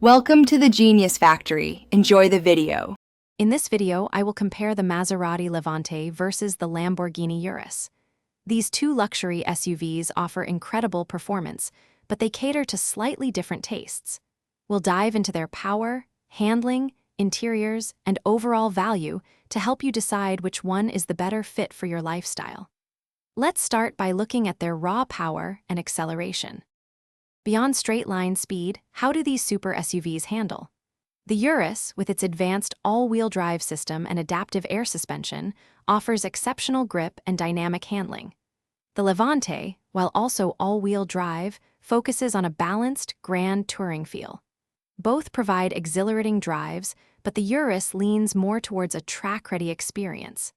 Welcome to the Genius Factory. Enjoy the video. In this video, I will compare the Maserati Levante versus the Lamborghini Urus. These two luxury SUVs offer incredible performance, but they cater to slightly different tastes. We'll dive into their power, handling, interiors, and overall value to help you decide which one is the better fit for your lifestyle. Let's start by looking at their raw power and acceleration. Beyond straight-line speed, how do these super SUVs handle? The Urus, with its advanced all-wheel drive system and adaptive air suspension, offers exceptional grip and dynamic handling. The Levante, while also all-wheel drive, focuses on a balanced, grand touring feel. Both provide exhilarating drives, but the Urus leans more towards a track-ready experience.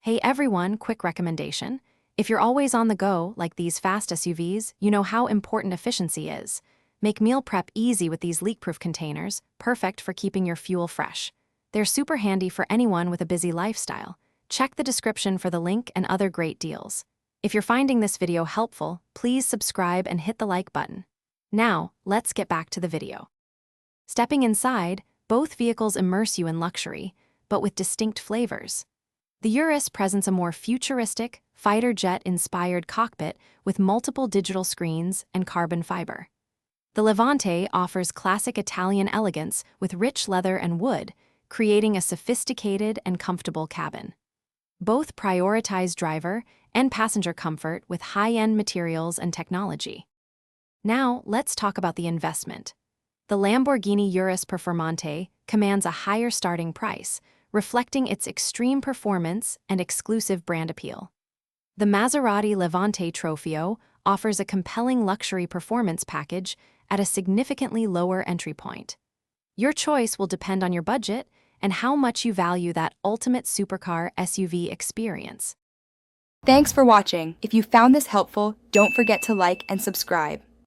Hey everyone, quick recommendation. If you're always on the go, like these fast SUVs, you know how important efficiency is. Make meal prep easy with these leak-proof containers, perfect for keeping your fuel fresh. They're super handy for anyone with a busy lifestyle. Check the description for the link and other great deals. If you're finding this video helpful, please subscribe and hit the like button. Now, let's get back to the video. Stepping inside, both vehicles immerse you in luxury, but with distinct flavors. The Urus presents a more futuristic, fighter jet-inspired cockpit with multiple digital screens and carbon fiber. The Levante offers classic Italian elegance with rich leather and wood, creating a sophisticated and comfortable cabin. Both prioritize driver and passenger comfort with high-end materials and technology. Now, let's talk about the investment. The Lamborghini Urus Performante commands a higher starting price, reflecting its extreme performance and exclusive brand appeal. The Maserati Levante Trofeo offers a compelling luxury performance package at a significantly lower entry point. Your choice will depend on your budget and how much you value that ultimate supercar SUV experience. Thanks for watching. If you found this helpful, don't forget to like and subscribe.